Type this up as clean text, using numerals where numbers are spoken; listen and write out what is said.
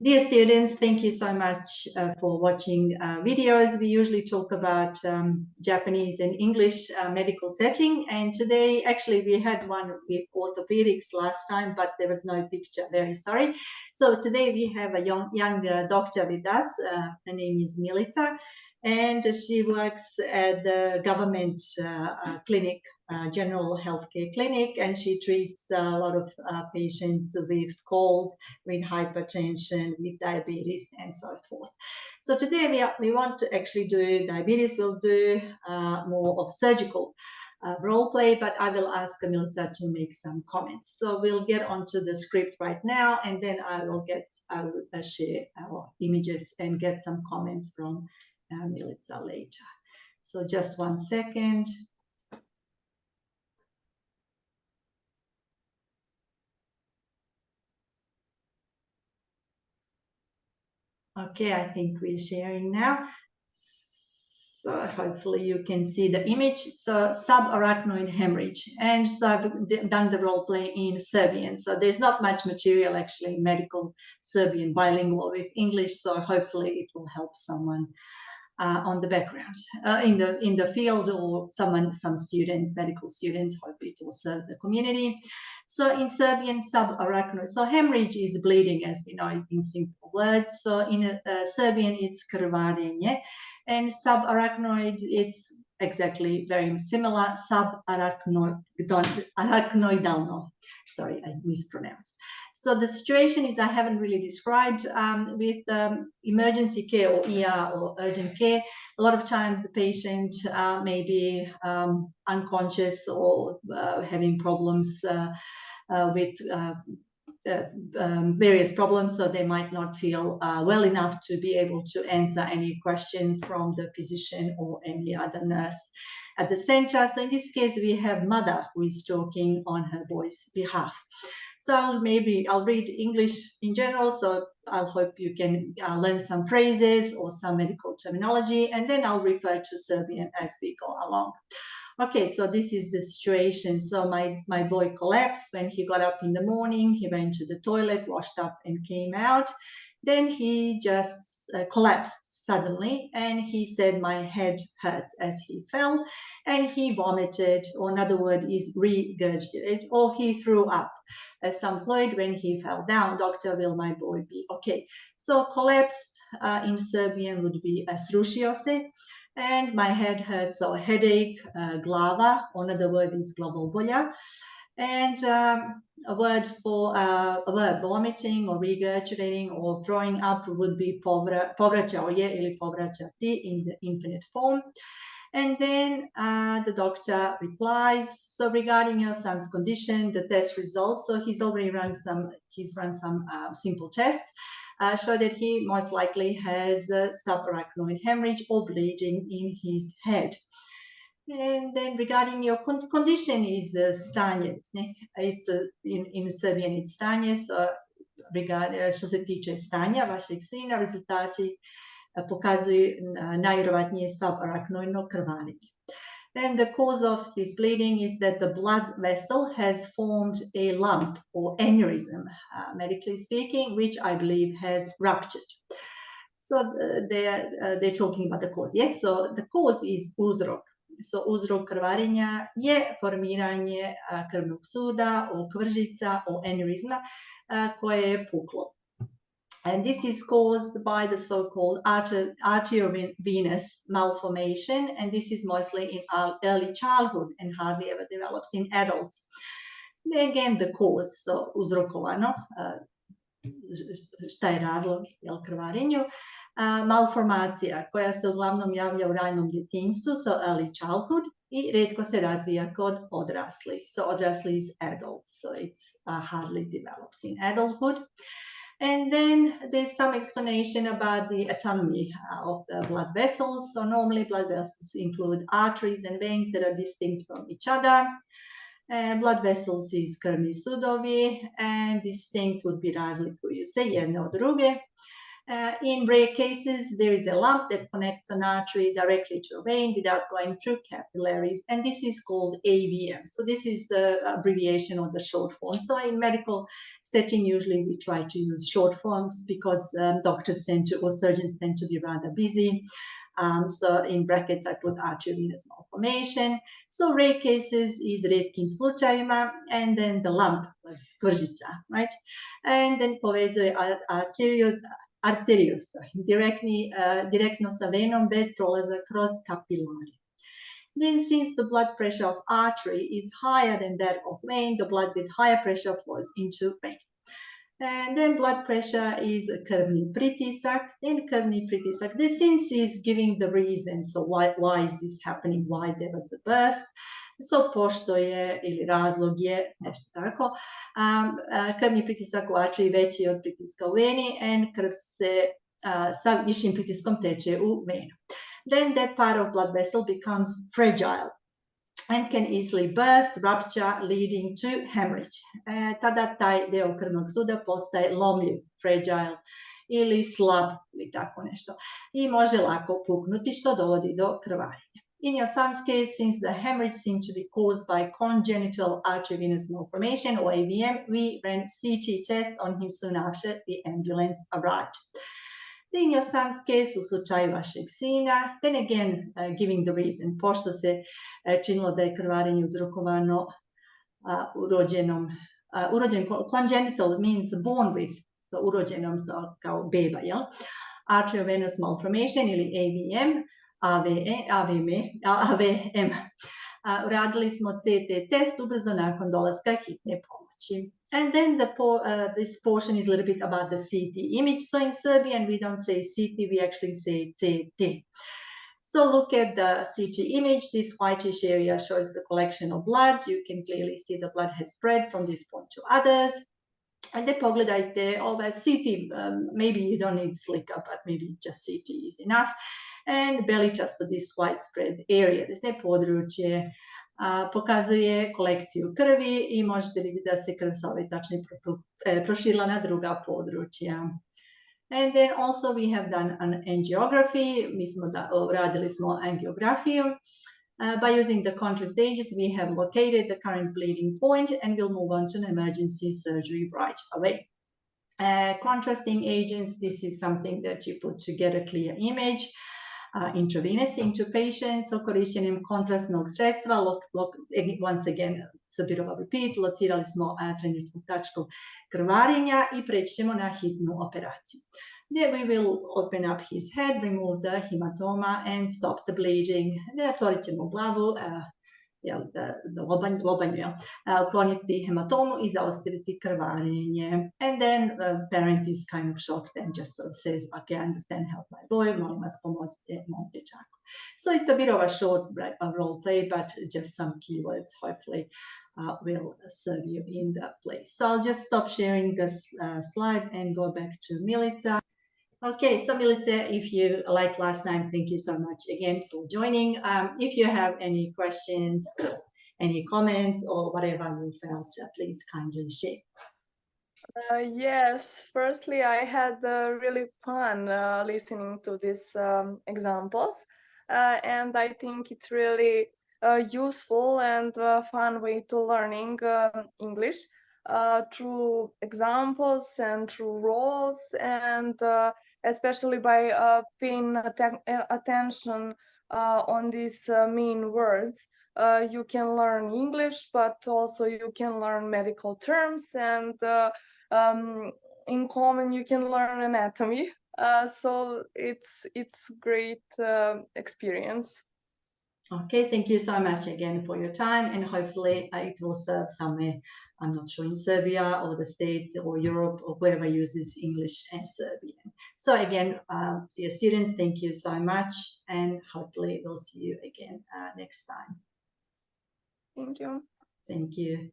Dear students, thank you so much for watching videos. We usually talk about Japanese and English medical setting, and today actually we had one with orthopedics last time, but there was no picture, very sorry. So today we have a young doctor with us. Her name is Milica, and she works at the government clinic, general healthcare clinic, and she treats a lot of patients with cold, with hypertension, with diabetes, and so forth. So today we want to actually do diabetes. We'll do more of surgical role play, but I will ask Milica to make some comments. So we'll get onto the script right now, and then I will share our images and get some comments from Milica later. So just 1 second. Okay, I think we're sharing now. So hopefully you can see the image. So subarachnoid hemorrhage, and so I've done the role play in Serbian. So there's not much material actually, medical Serbian bilingual with English. So hopefully it will help someone on the background in the field, or some students, medical students. Hope it will serve the community. So in Serbian, subarachnoid. So hemorrhage is bleeding, as we know in simple words. So in Serbian, it's krvarenje, and subarachnoid, it's exactly very similar. Subarachnoidalno. Sorry, I mispronounced. So the situation is, I haven't really described with emergency care or ER or urgent care. A lot of time the patient may be unconscious or having problems with various problems, so they might not feel well enough to be able to answer any questions from the physician or any other nurse at the center. So in this case, we have mother who is talking on her boy's behalf. So I'll read English in general, so I'll hope you can learn some phrases or some medical terminology, and then I'll refer to Serbian as we go along. Okay, so this is the situation. So my boy collapsed when he got up in the morning. He went to the toilet, washed up, and came out. Then he just collapsed suddenly, and he said, my head hurts, as he fell, and he vomited, or another word is regurgitated, or he threw up some fluid when he fell down. Doctor, will my boy be okay? So collapsed in Serbian would be srušio se. And my head hurts, so headache, glava, another word is glavobolja. And a word for a verb, vomiting or regurgitating or throwing up would be povraćao je ili povraćati in the infinite form. And then the doctor replies, so regarding your son's condition, the test results, so he's run some simple tests, show that he most likely has subarachnoid hemorrhage or bleeding in his head. And then regarding your condition is stanje. It's in Serbian it's stanje, so što se tiče stanja vašeg sina, rezultati pokazuju najvjerovatnije subarachnoidno krvarenje. And the cause of this bleeding is that the blood vessel has formed a lump or aneurysm, medically speaking, which I believe has ruptured. So they're talking about the cause. Yes, so the cause is uzrok. So uzrok krvarenja je formiranje krvnog suda, okvržica, o aneurysma koje je puklo. And this is caused by the so-called arteriovenous malformation, and this is mostly in early childhood and hardly ever develops in adults. Then again, the cause, so uzrokovano, šta je razlog krvarenju, malformacija koja se uglavnom javlja u ranom djetinjstvu, so early childhood, i rijetko se razvija kod odraslih, so odrasli is adults, so it hardly develops in adulthood. And then there's some explanation about the anatomy of the blood vessels. So normally blood vessels include arteries and veins that are distinct from each other. Blood vessels is krvni sudovi, and distinct would be razlikuju se jedne od druge. In rare cases, there is a lump that connects an artery directly to a vein without going through capillaries, and this is called AVM. So this is the abbreviation or the short form. So in medical setting, usually we try to use short forms because doctors tend to, or surgeons tend to be rather busy. So in brackets, I put arteriovenous malformation. So rare cases is retkim slučajima, and then the lump was kvržica, right? And then povezuje arteriju, direktno sa venom bez prolaza kroz kapilare. Then since the blood pressure of artery is higher than that of vein, the blood with higher pressure flows into vein. And then blood pressure is krvni pritisak. Then krvni pritisak, this since is giving the reason, so why is this happening, why there was a burst. So pošto je ili razlog je nešto tako, krvni pritisak u arteriji veći od pritiska u veni, and krv se sa višim pritiskom teče u venu. Then that part of blood vessel becomes fragile and can easily burst, rupture, leading to hemorrhage. Tada taj deo krvnog suda postaje lomljiv, fragile ili slab ili tako nešto i može lako puknuti što dovodi do krvarenja. In your son's case, since the hemorrhage seemed to be caused by congenital arteriovenous malformation or AVM, we ran CT test on him soon after the ambulance arrived. In your son's case, u slučaju vašeg sina, then again giving the reason, pošto se činilo da je krvarenje uzrokovano congenital means born with, so urođenom kao beba, jel? Arteriovenous malformation ili AVM, AVM. Uradili smo CT test ubrzo nakon dolaska hitne pomoći. And then this portion is a little bit about the CT image. So in Serbian, we don't say CT, we actually say CT. So look at the CT image. This whitish area shows the collection of blood. You can clearly see the blood has spread from this point to others. And then pogledajte ovaj CT, maybe you don't need slika, but maybe just CT is enough. And beličasto, this widespread area, desne područje, pokazuje kolekciju krvi i možete vidjeti da se krv sa ove tačne proširila na druga područja. And then also we have done an angiography. Mi smo radili smo angiografiju. By using the contrast stages, we have located the current bleeding point and we'll move on to an emergency surgery right away. Contrasting agents, this is something that you put to get a clear image. Intravenous into patients, so korišćenjem kontrastnog sredstva, once again, it's a bit of a repeat, locirali smo trenutnu tačku krvarenja i preći ćemo na hitnu operaciju. There we will open up his head, remove the hematoma and stop the bleeding. Otvorit ćemo glavu, lobanju, ukloniti hematomu i zaustaviti krvarenje. And then parent is kind of shocked and just sort of says, okay, I understand, help my boy, molim vas pomozite mom dječaku. So it's a bit of a short role play, but just some keywords hopefully will serve you in the place. So I'll just stop sharing this slide and go back to Milica. Okay, so Milica, if you like last time, thank you so much again for joining. If you have any questions, any comments, or whatever you felt, please kindly share. Yes, firstly, I had really fun listening to these examples, and I think it's really useful and fun way to learning English through examples and through roles, and especially by paying attention on these main words. You can learn English, but also you can learn medical terms, and in common you can learn anatomy. So it's great experience. Okay, thank you so much again for your time, and hopefully it will serve somewhere, I'm not sure, in Serbia or the States or Europe or wherever uses English and Serbian. So again, dear students, thank you so much, and hopefully we'll see you again next time. Thank you. Thank you.